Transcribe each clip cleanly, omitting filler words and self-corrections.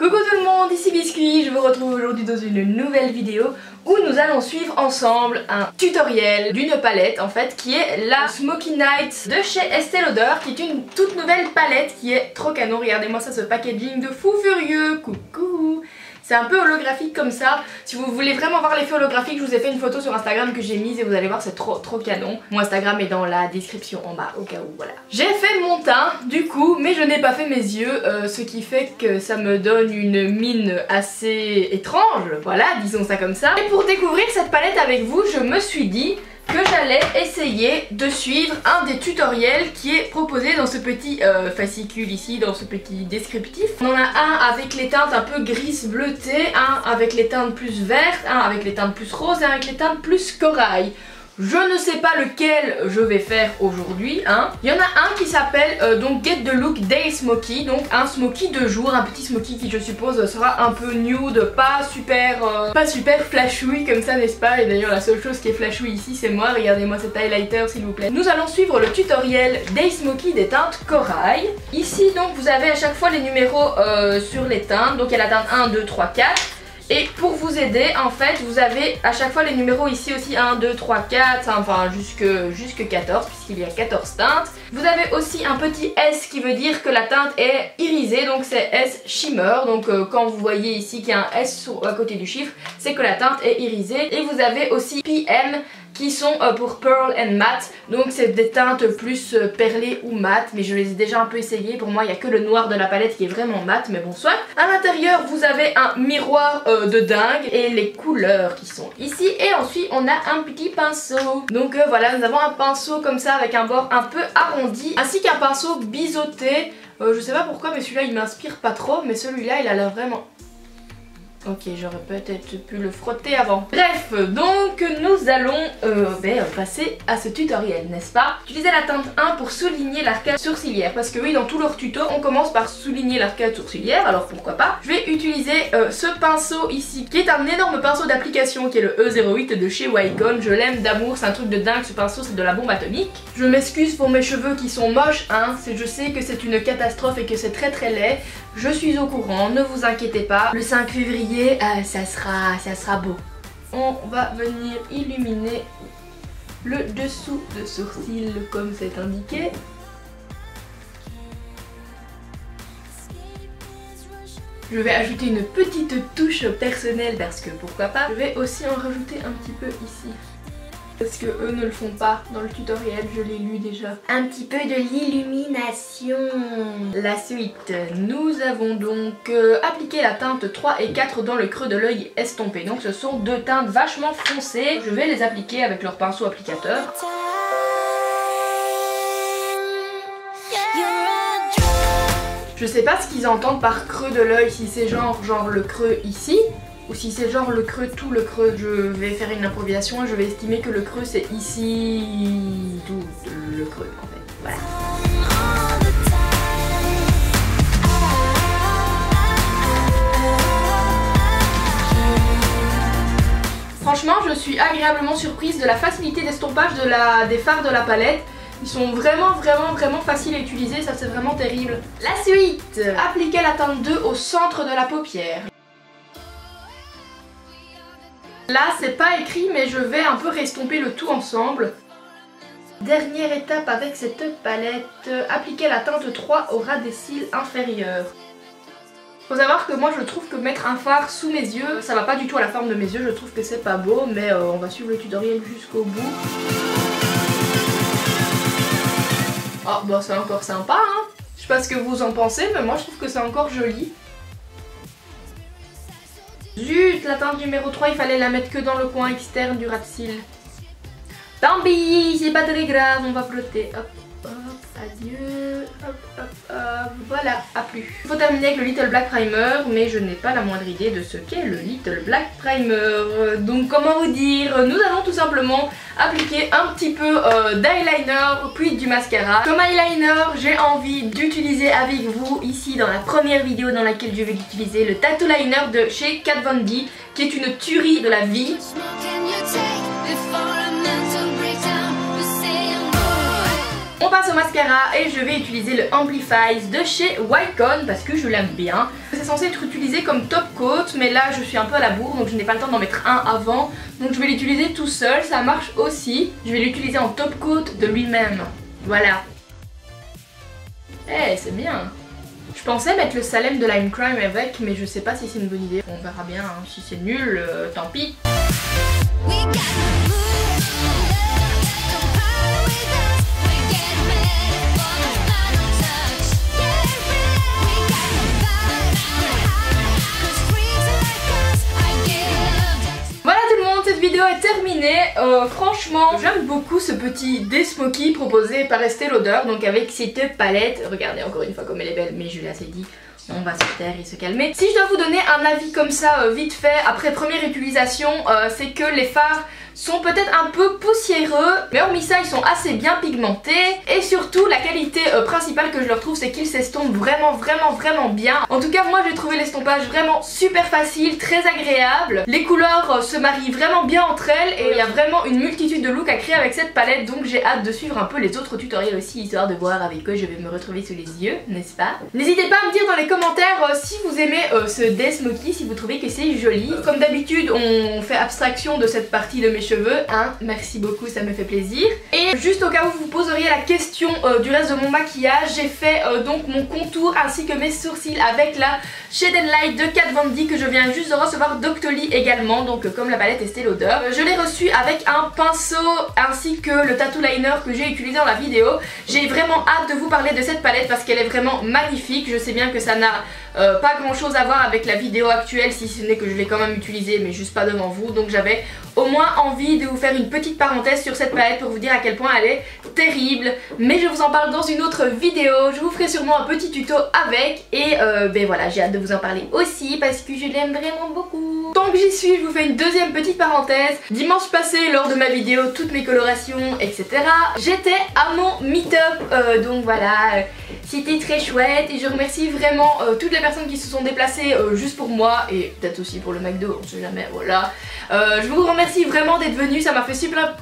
Coucou tout le monde, ici Biscuit, je vous retrouve aujourd'hui dans une nouvelle vidéo où nous allons suivre ensemble un tutoriel d'une palette en fait qui est la Smoky Night de chez Estée Lauder, qui est une toute nouvelle palette qui est trop canon. Regardez-moi ça, ce packaging de fou furieux, coucou. C'est un peu holographique comme ça. Si vous voulez vraiment voir l'effet holographique, je vous ai fait une photo sur Instagram que j'ai mise et vous allez voir, c'est trop canon. Mon Instagram est dans la description en bas au cas où, voilà. J'ai fait mon teint du coup, mais je n'ai pas fait mes yeux, ce qui fait que ça me donne une mine assez étrange. Voilà, disons ça comme ça. Et pour découvrir cette palette avec vous, je me suis dit que j'allais essayer de suivre un des tutoriels qui est proposé dans ce petit fascicule ici, dans ce petit descriptif. On en a un avec les teintes un peu gris bleuté, un avec les teintes plus vertes, un avec les teintes plus roses et un avec les teintes plus corail. Je ne sais pas lequel je vais faire aujourd'hui, hein. Il y en a un qui s'appelle donc Get the Look Day Smoky, donc un smoky de jour, un petit smoky qui je suppose sera un peu nude, pas super flashouille comme ça, n'est-ce pas? Et d'ailleurs la seule chose qui est flashouille ici c'est moi, regardez-moi cet highlighter s'il vous plaît. Nous allons suivre le tutoriel Day Smoky des teintes corail. Ici donc vous avez à chaque fois les numéros sur les teintes, donc il y a la teinte 1, 2, 3, 4. Et pour vous aider, en fait, vous avez à chaque fois les numéros ici aussi 1, 2, 3, 4, enfin jusque 14 puisqu'il y a 14 teintes. Vous avez aussi un petit S qui veut dire que la teinte est irisée, donc c'est S Shimmer. Donc quand vous voyez ici qu'il y a un S à côté du chiffre, c'est que la teinte est irisée. Et vous avez aussi PM qui sont pour Pearl and Matte, donc c'est des teintes plus perlées ou mat, mais je les ai déjà un peu essayées. Pour moi il n'y a que le noir de la palette qui est vraiment mat, mais bon soit. À l'intérieur vous avez un miroir de dingue et les couleurs qui sont ici, et ensuite on a un petit pinceau. Donc voilà, nous avons un pinceau comme ça avec un bord un peu arrondi, ainsi qu'un pinceau biseauté. Je sais pas pourquoi mais celui-là il m'inspire pas trop, mais celui-là il a l'air vraiment... Ok, j'aurais peut-être pu le frotter avant. Bref, donc nous allons passer à ce tutoriel, n'est-ce pas? Utilisez la teinte 1 pour souligner l'arcade sourcilière, parce que oui, dans tous leurs tutos, on commence par souligner l'arcade sourcilière, alors pourquoi pas. Je vais utiliser ce pinceau ici, qui est un énorme pinceau d'application, qui est le E08 de chez Wycon. Je l'aime d'amour, c'est un truc de dingue, ce pinceau, c'est de la bombe atomique. Je m'excuse pour mes cheveux qui sont moches, hein, je sais que c'est une catastrophe et que c'est très laid. Je suis au courant, ne vous inquiétez pas. Le 5 février, ça sera beau. On va venir illuminer le dessous de sourcil comme c'est indiqué. Je vais ajouter une petite touche personnelle parce que pourquoi pas. Je vais aussi en rajouter un petit peu ici. Parce que eux ne le font pas dans le tutoriel, je l'ai lu déjà. Un petit peu de l'illumination. La suite, nous avons donc appliqué la teinte 3 et 4 dans le creux de l'œil estompé. Donc ce sont deux teintes vachement foncées. Je vais les appliquer avec leur pinceau applicateur. Je sais pas ce qu'ils entendent par creux de l'œil, si c'est genre le creux ici, ou si c'est genre le creux, tout le creux. Je vais faire une improvisation et je vais estimer que le creux c'est ici, tout le creux en fait, voilà. Franchement je suis agréablement surprise de la facilité d'estompage des fards de la palette. Ils sont vraiment faciles à utiliser, ça c'est vraiment terrible. La suite, appliquez la teinte 2 au centre de la paupière. Là c'est pas écrit mais je vais un peu restomper le tout ensemble. Dernière étape avec cette palette, appliquez la teinte 3 au ras des cils inférieurs. Faut savoir que moi je trouve que mettre un fard sous mes yeux, ça va pas du tout à la forme de mes yeux, je trouve que c'est pas beau, mais on va suivre le tutoriel jusqu'au bout. Oh bah c'est encore sympa hein. Je sais pas ce que vous en pensez mais moi je trouve que c'est encore joli. Zut, la teinte numéro 3 il fallait la mettre que dans le coin externe du ras de cils. Tant pis, c'est pas très grave, on va flotter. Hop, hop, adieu, hop, voilà, à plus. Il faut terminer avec le Little Black Primer, mais je n'ai pas la moindre idée de ce qu'est le Little Black Primer. Donc comment vous dire, nous allons tout simplement appliquer un petit peu d'eyeliner puis du mascara. Comme eyeliner, j'ai envie d'utiliser avec vous ici dans la première vidéo dans laquelle je vais utiliser le Tattoo Liner de chez Kat Von D, qui est une tuerie de la vie. On passe au mascara et je vais utiliser le Amplifies de chez Wycon parce que je l'aime bien. C'est censé être utilisé comme top coat, mais là je suis un peu à la bourre donc je n'ai pas le temps d'en mettre un avant. Donc je vais l'utiliser tout seul, ça marche aussi. Je vais l'utiliser en top coat de lui-même. Voilà. Eh, c'est bien. Je pensais mettre le Salem de Lime Crime avec, mais je sais pas si c'est une bonne idée. On verra bien, hein. Si c'est nul, tant pis. Est terminée. Franchement j'aime beaucoup ce petit Day Smoky proposé par Estée Lauder, donc avec cette palette. Regardez encore une fois comme elle est belle, mais je l'ai assez dit, on va se taire et se calmer. Si je dois vous donner un avis comme ça vite fait après première utilisation, c'est que les fards sont peut-être un peu poussiéreux, mais hormis ça ils sont assez bien pigmentés et surtout la qualité principale que je leur trouve c'est qu'ils s'estompent vraiment bien. En tout cas moi j'ai trouvé l'estompage vraiment super facile, très agréable, les couleurs se marient vraiment bien entre elles et il y a vraiment une multitude de looks à créer avec cette palette, donc j'ai hâte de suivre un peu les autres tutoriels aussi histoire de voir avec quoi je vais me retrouver sous les yeux, n'est-ce pas? N'hésitez pas à me dire dans les commentaires si vous aimez ce Day Smoky, si vous trouvez que c'est joli. Comme d'habitude on fait abstraction de cette partie de mes cheveux, hein, merci beaucoup, ça me fait plaisir. Et juste au cas où vous vous poseriez la question du reste de mon maquillage, j'ai fait donc mon contour ainsi que mes sourcils avec la Shade and Light de Kat Von D que je viens juste de recevoir d'Octoly également, donc comme la palette Estée Lauder. Je l'ai reçue avec un pinceau ainsi que le tattoo liner que j'ai utilisé dans la vidéo. J'ai vraiment hâte de vous parler de cette palette parce qu'elle est vraiment magnifique. Je sais bien que ça n'a pas grand chose à voir avec la vidéo actuelle, si ce n'est que je l'ai quand même utilisée mais juste pas devant vous, donc j'avais au moins envie de vous faire une petite parenthèse sur cette palette pour vous dire à quel point elle est terrible, mais je vous en parle dans une autre vidéo. Je vous ferai sûrement un petit tuto avec et ben voilà, j'ai hâte de vous en parler aussi parce que je l'aime vraiment beaucoup. Tant que j'y suis, je vous fais une deuxième petite parenthèse. Dimanche passé, lors de ma vidéo toutes mes colorations etc, j'étais à mon meet-up, donc voilà, c'était très chouette et je remercie vraiment toutes les personnes qui se sont déplacées juste pour moi et peut-être aussi pour le McDo, on sait jamais, voilà. Je vous remercie vraiment d'être venus, ça m'a fait super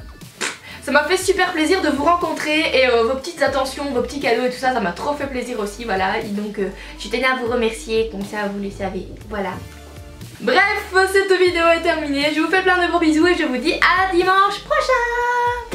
plaisir de vous rencontrer et vos petites attentions, vos petits cadeaux et tout ça, ça m'a trop fait plaisir aussi, voilà. Et donc je tenais à vous remercier, comme ça vous le savez, voilà. Bref, cette vidéo est terminée, je vous fais plein de gros bisous et je vous dis à dimanche prochain.